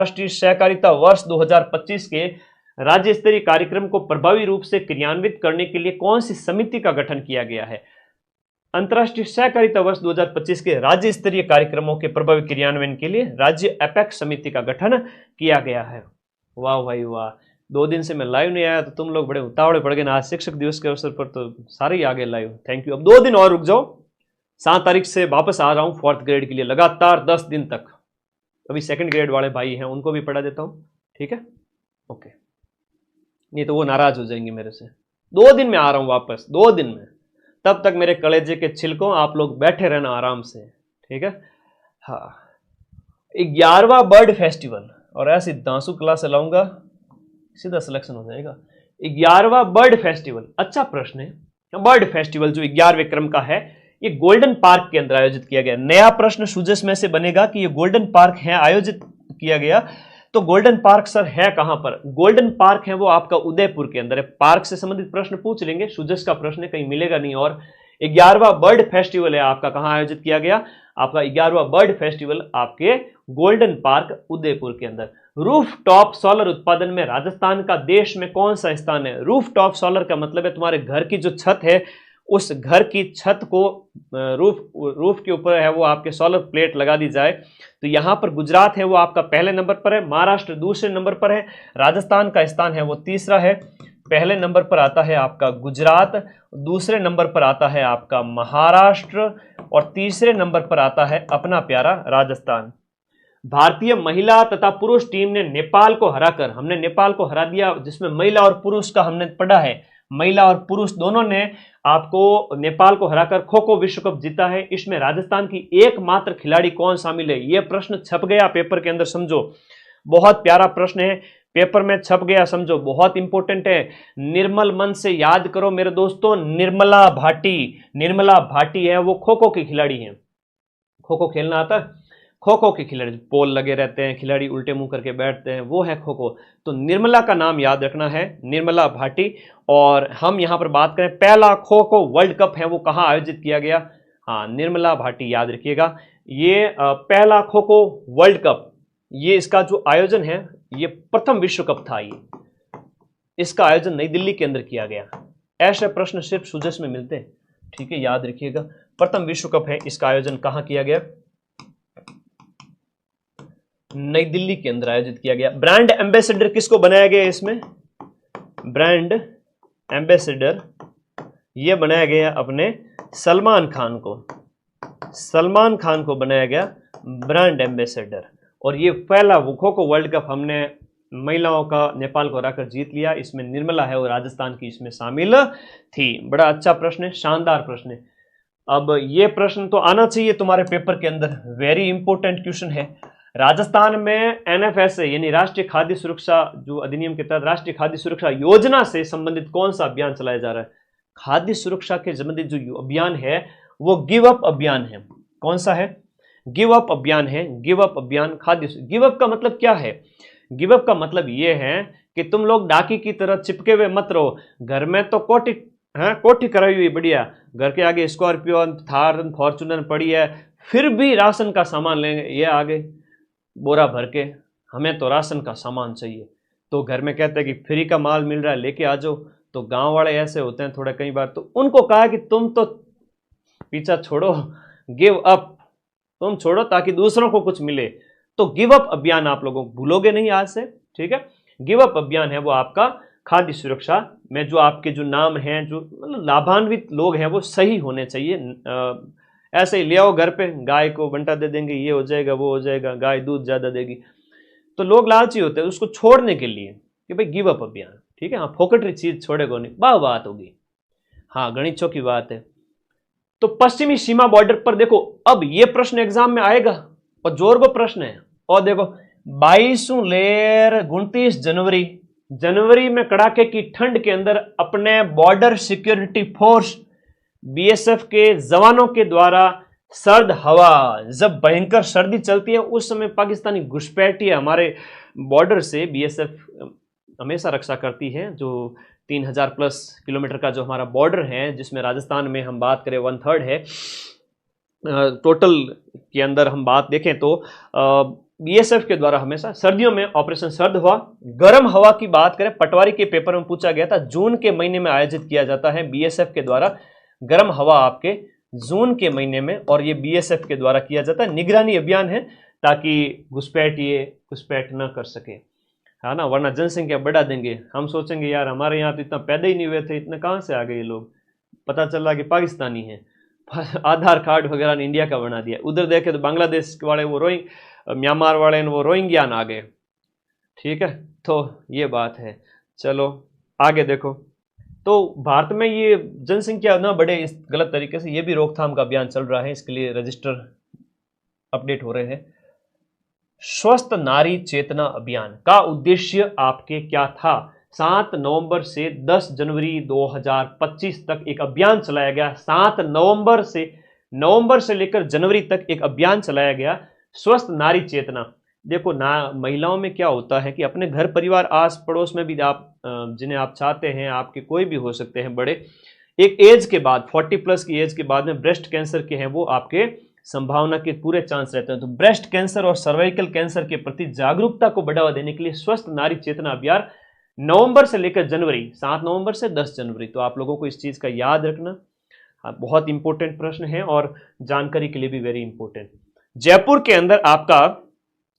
राष्ट्रीय सहकारिता वर्ष 2025 के राज्य स्तरीय कार्यक्रम को प्रभावी रूप से क्रियान्वित करने के लिए कौन सी समिति का गठन किया गया है? अंतर्राष्ट्रीय सहकारिता वर्ष 2025 के राज्य स्तरीय कार्यक्रमों के प्रभावी क्रियान्वयन के लिए राज्य एपेक्स समिति का गठन किया गया है। वाह भाई वाह, 2 दिन से मैं लाइव नहीं आया तो तुम लोग बड़े उतावले पड़ गए ना। आज शिक्षक दिवस के अवसर पर तो सारे ही आ गए लाइव, थैंक यू। अब 2 दिन और रुक जाओ, 7 तारीख से वापस आ रहा हूँ 4th ग्रेड के लिए, लगातार 10 दिन तक। अभी 2nd ग्रेड वाले भाई हैं उनको भी पढ़ा देता हूँ, ठीक है, ओके। नहीं तो वो नाराज हो जाएंगे मेरे से। 2 दिन में आ रहा हूँ वापस, 2 दिन में। तब तक मेरे कलेजे के छिलकों आप लोग बैठे रहना आराम से, ठीक है। हाँ, 11वां बर्ड फेस्टिवल, और ऐसी दांसू क्लास लाऊंगा सीधा सिलेक्शन हो जाएगा। 11वां बर्ड फेस्टिवल, अच्छा प्रश्न है। बर्ड फेस्टिवल जो 11वें क्रम का है, ये गोल्डन पार्क के अंदर आयोजित किया गया। नया प्रश्न सुजस में से बनेगा कि ये गोल्डन पार्क है आयोजित किया गया, तो गोल्डन पार्क सर है कहां पर? गोल्डन पार्क है वो आपका उदयपुर के अंदर है। पार्क से संबंधित प्रश्न पूछ लेंगे, सुजस का प्रश्न कहीं मिलेगा नहीं। और 11वां बर्ड फेस्टिवल है आपका कहां आयोजित किया गया? आपका 11वां बर्ड फेस्टिवल आपके गोल्डन पार्क उदयपुर के अंदर। रूफ टॉप सोलर उत्पादन में राजस्थान का देश में कौन सा स्थान है? रूफ टॉप सोलर का मतलब है तुम्हारे घर की जो छत है, उस घर की छत को रूफ के ऊपर है वो आपके सोलर प्लेट लगा दी जाए। तो यहां पर गुजरात है वो आपका पहले नंबर पर है, महाराष्ट्र दूसरे नंबर पर है, राजस्थान का स्थान है वो तीसरा है। पहले नंबर पर आता है आपका गुजरात, दूसरे नंबर पर आता है आपका महाराष्ट्र, और तीसरे नंबर पर आता है अपना प्यारा राजस्थान। भारतीय महिला तथा पुरुष टीम ने नेपाल को हराकर, हमने नेपाल को हरा दिया, जिसमें महिला और पुरुष का हमने पढ़ा है, महिला और पुरुष दोनों ने आपको नेपाल को हराकर खो खो विश्व कप जीता है। इसमें राजस्थान की एकमात्र खिलाड़ी कौन शामिल है? यह प्रश्न छप गया पेपर के अंदर, समझो, बहुत प्यारा प्रश्न है, पेपर में छप गया, समझो, बहुत इंपॉर्टेंट है। निर्मल मन से याद करो मेरे दोस्तों, निर्मला भाटी। निर्मला भाटी है वो खो खो की खिलाड़ी है। खो खो खेलना आता है? खो खो के खिलाड़ी, पोल लगे रहते हैं, खिलाड़ी उल्टे मुंह करके बैठते हैं, वो है खो खो। तो निर्मला का नाम याद रखना है, निर्मला भाटी। और हम यहां पर बात करें, पहला खो खो वर्ल्ड कप है वो कहां आयोजित किया गया? हाँ, निर्मला भाटी याद रखिएगा। ये पहला खो खो वर्ल्ड कप, ये इसका जो आयोजन है, ये प्रथम विश्व कप था, ये इसका आयोजन नई दिल्ली के अंदर किया गया। ऐसे प्रश्न सिर्फ सुजस में मिलते हैं, ठीक है, याद रखिएगा। प्रथम विश्व कप है, इसका आयोजन कहां किया गया? नई दिल्ली के अंदर आयोजित किया गया। ब्रांड एम्बेसडर किसको बनाया गया? इसमें ब्रांड एम्बेसडर ये बनाया गया अपने सलमान खान को। सलमान खान को बनाया गया ब्रांड एम्बेसडर। और ये पहला खो खो वर्ल्ड कप हमने महिलाओं का नेपाल को हराकर जीत लिया। इसमें निर्मला है और राजस्थान की इसमें शामिल थी। बड़ा अच्छा प्रश्न है, शानदार प्रश्न है। अब ये प्रश्न तो आना चाहिए तुम्हारे पेपर के अंदर, वेरी इंपॉर्टेंट क्वेश्चन है। राजस्थान में NFSA यानी राष्ट्रीय खाद्य सुरक्षा जो अधिनियम के तहत राष्ट्रीय खाद्य सुरक्षा योजना से संबंधित कौन सा अभियान चलाया जा रहा है? खाद्य सुरक्षा के संबंधित जो अभियान है वो गिव अप अभियान है। कौन सा है? गिव अप अभियान है। गिव अप अभियान खाद्य। गिव अप का मतलब क्या है? गिव अप का मतलब ये है कि तुम लोग डाकी की तरह चिपके हुए मत रहो। घर में तो कोठी कराई हुई बढ़िया, घर के आगे स्कॉर्पियो, थार, फॉर्चूनर पड़ी है, फिर भी राशन का सामान लेंगे, ये आगे बोरा भर के, हमें तो राशन का सामान चाहिए। तो घर में कहते हैं कि फ्री का माल मिल रहा है लेके आ जाओ। तो गांव वाले ऐसे होते हैं थोड़ा, कई बार तो उनको कहा कि तुम तो पीछा छोड़ो, गिव अप, तुम छोड़ो ताकि दूसरों को कुछ मिले। तो गिव अप अभियान आप लोगों को भूलोगे नहीं आज से, ठीक है। गिव अप अभियान है वो आपका खाद्य सुरक्षा में, जो आपके जो नाम हैं, जो मतलब लाभान्वित लोग हैं, वो सही होने चाहिए। ऐसे ही ले आओ घर पे, गाय को बंटा दे देंगे, ये हो जाएगा वो हो जाएगा, गाय दूध ज्यादा देगी, तो लोग लालची होते हैं उसको छोड़ने के लिए कि भाई गिव अप अभियान, ठीक है। हाँ, फोकटरी चीज छोड़ेगा नहीं, बात होगी। हाँ, गणितों की बात है। तो पश्चिमी सीमा बॉर्डर पर देखो, अब ये प्रश्न एग्जाम में आएगा और जोरबो प्रश्न है। और देखो 29 जनवरी में कड़ाके की ठंड के अंदर अपने बॉर्डर सिक्योरिटी फोर्स BSF के जवानों के द्वारा सर्द हवा, जब भयंकर सर्दी चलती है उस समय पाकिस्तानी घुसपैठिए हमारे बॉर्डर से BSF हमेशा रक्षा करती है। जो 3000 प्लस किलोमीटर का जो हमारा बॉर्डर है, जिसमें राजस्थान में हम बात करें 1/3 है टोटल के अंदर हम बात देखें तो बीएसएफ के द्वारा हमेशा सर्दियों में ऑपरेशन सर्द हवा। गर्म हवा की बात करें, पटवारी के पेपर में पूछा गया था, जून के महीने में आयोजित किया जाता है बीएसएफ के द्वारा गर्म हवा आपके जून के महीने में, और ये बीएसएफ के द्वारा किया जाता है। निगरानी अभियान है ताकि घुसपैठ ये घुसपैठ ना कर सके, है ना, वरना जनसंख्या बढ़ा देंगे। हम सोचेंगे यार हमारे यहाँ तो इतना पैदा ही नहीं हुए थे, इतने कहाँ से आ गए ये लोग, पता चला कि पाकिस्तानी हैं, आधार कार्ड वगैरह ने इंडिया का बना दिया। उधर देखे तो बांग्लादेश वाले वो म्यांमार वाले वो रोहिंग्यान आ गए। ठीक है, तो ये बात है। चलो आगे देखो, तो भारत में ये जनसंख्या ना बढ़े इस गलत तरीके से, ये भी रोकथाम का अभियान चल रहा है, इसके लिए रजिस्टर अपडेट हो रहे हैं। स्वस्थ नारी चेतना अभियान का उद्देश्य आपके क्या था? 7 नवंबर से 10 जनवरी 2025 तक एक अभियान चलाया गया। 7 नवंबर से लेकर जनवरी तक एक अभियान चलाया गया, स्वस्थ नारी चेतना। देखो ना, महिलाओं में क्या होता है कि अपने घर परिवार आस पड़ोस में भी आप जिन्हें आप चाहते हैं, आपके कोई भी हो सकते हैं बड़े, एक एज के बाद 40 प्लस की एज के बाद में ब्रेस्ट कैंसर के हैं वो आपके संभावना के पूरे चांस रहते हैं। तो ब्रेस्ट कैंसर और सर्वाइकल कैंसर के प्रति जागरूकता को बढ़ावा देने के लिए स्वस्थ नारी चेतना अभियान नवंबर से लेकर जनवरी, 7 नवंबर से 10 जनवरी। तो आप लोगों को इस चीज का याद रखना, बहुत इंपॉर्टेंट प्रश्न है और जानकारी के लिए भी वेरी इंपॉर्टेंट। जयपुर के अंदर आपका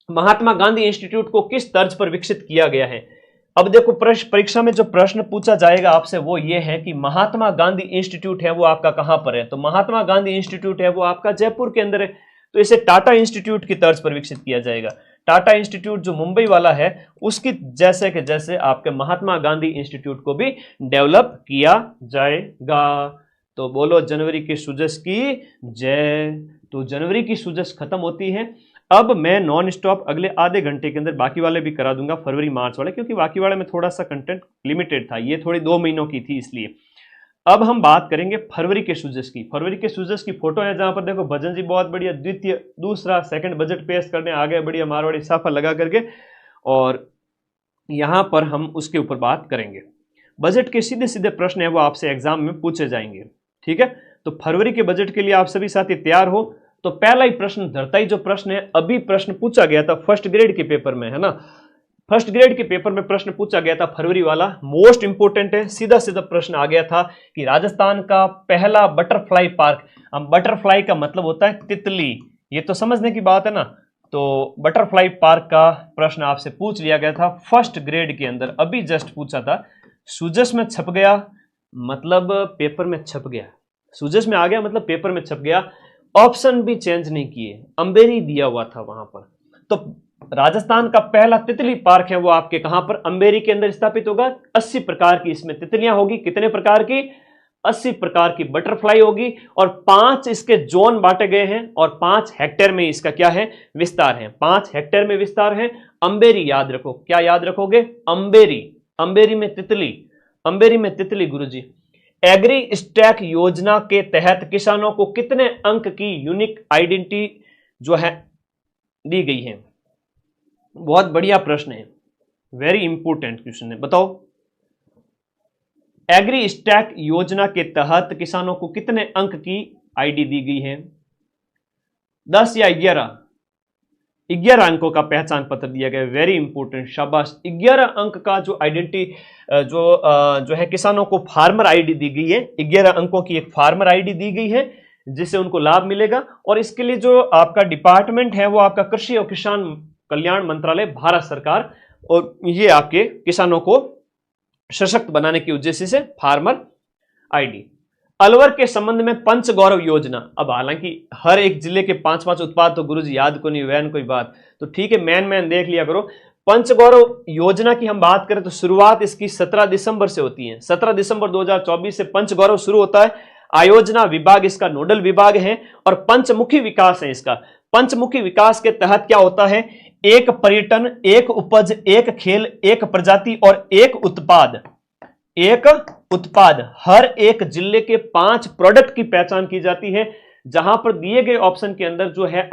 महात्मा गांधी इंस्टीट्यूट को किस तर्ज पर विकसित किया गया है? अब देखो, परीक्षा में जो प्रश्न पूछा जाएगा आपसे वो ये है कि महात्मा गांधी इंस्टीट्यूट है वो आपका कहां पर है। तो महात्मा गांधी इंस्टीट्यूट है वो आपका जयपुर के अंदर है, तो इसे टाटा इंस्टीट्यूट की तर्ज पर विकसित किया जाएगा। टाटा इंस्टीट्यूट जो मुंबई वाला है उसकी जैसे के जैसे आपके महात्मा गांधी इंस्टीट्यूट को भी डेवलप किया जाएगा। तो बोलो जनवरी की सूजश की जय। तो जनवरी की सूजश खत्म होती है। अब मैं नॉन स्टॉप अगले आधे घंटे के अंदर बाकी वाले भी करा दूंगा, फरवरी मार्च वाले, क्योंकि बाकी वाले में थोड़ा सा कंटेंट लिमिटेड था, ये थोड़ी 2 महीनों की थी इसलिए। अब हम बात करेंगे फरवरी के सूजश की। फरवरी के सूजश की फोटो है जहां पर देखो भजन जी बहुत बढ़िया दूसरा सेकंड बजट पेश करने आ गए, बढ़िया मारवाड़ी साफा लगा करके, और यहां पर हम उसके ऊपर बात करेंगे। बजट के सीधे सीधे प्रश्न है वो आपसे एग्जाम में पूछे जाएंगे। ठीक है, तो फरवरी के बजट के लिए आप सभी साथी तैयार हो। तो पहला ही प्रश्न, धरता ही जो प्रश्न है, अभी प्रश्न पूछा गया था फर्स्ट ग्रेड के पेपर में, है ना, फर्स्ट ग्रेड के पेपर में प्रश्न पूछा गया था फरवरी वाला, मोस्ट इंपोर्टेंट है। सीधा सीधा प्रश्न आ गया था कि राजस्थान का पहला बटरफ्लाई पार्क, अब बटरफ्लाई का मतलब होता है तितली, ये तो समझने की बात है ना। तो बटरफ्लाई पार्क का प्रश्न आपसे पूछ लिया गया था फर्स्ट ग्रेड के अंदर, अभी जस्ट पूछा था। सूजश में छप गया मतलब पेपर में छप गया, सूजश में आ गया मतलब पेपर में छप गया। ऑप्शन भी चेंज नहीं किए, अंबेरी दिया हुआ था वहां पर। तो राजस्थान का पहला तितली पार्क है वो आपके कहां पर? अंबेरी के अंदर स्थापित होगा। 80 प्रकार की इसमें तितलियां होगी। कितने प्रकार की? 80 प्रकार की बटरफ्लाई होगी, और 5 इसके जोन बांटे गए हैं, और 5 हेक्टेयर में इसका क्या है? विस्तार है। 5 हेक्टेयर में विस्तार है। अंबेरी याद रखो, क्या याद रखोगे? अंबेरी, अंबेरी में तितली, अंबेरी में तितली गुरुजी। एग्री स्टैक योजना के तहत किसानों को कितने अंक की यूनिक आइडेंटिटी जो है दी गई है? बहुत बढ़िया प्रश्न है, वेरी इंपोर्टेंट क्वेश्चन है, बताओ। एग्री स्टैक योजना के तहत किसानों को कितने अंक की आईडी दी गई है? 10 या 11? 11 अंकों का पहचान पत्र दिया गया, वेरी इंपोर्टेंट, शाबाश। 11 अंक का जो आइडेंटिटी जो है किसानों को फार्मर आईडी दी गई है। 11 अंकों की एक फार्मर आईडी दी गई है जिससे उनको लाभ मिलेगा, और इसके लिए जो आपका डिपार्टमेंट है वो आपका कृषि और किसान कल्याण मंत्रालय, भारत सरकार, और ये आपके किसानों को सशक्त बनाने के उद्देश्य से फार्मर आईडी। अलवर के संबंध में पंच गौरव योजना, अब हालांकि हर एक जिले के 5-5 उत्पाद तो गुरुजी याद को नहीं, वैन कोई बात, तो ठीक है, मैन देख लिया करो। पंच गौरव योजना की हम बात करें तो शुरुआत इसकी 17 दिसंबर से होती है। 17 दिसंबर 2024 से पंच गौरव शुरू होता है। आयोजना विभाग इसका नोडल विभाग है, और पंचमुखी विकास है इसका। पंचमुखी विकास के तहत क्या होता है? एक पर्यटन, एक उपज, एक खेल, एक प्रजाति और एक उत्पाद। एक उत्पाद, हर एक जिले के 5 प्रोडक्ट की पहचान की जाती है, जहां पर दिए गए ऑप्शन के अंदर जो है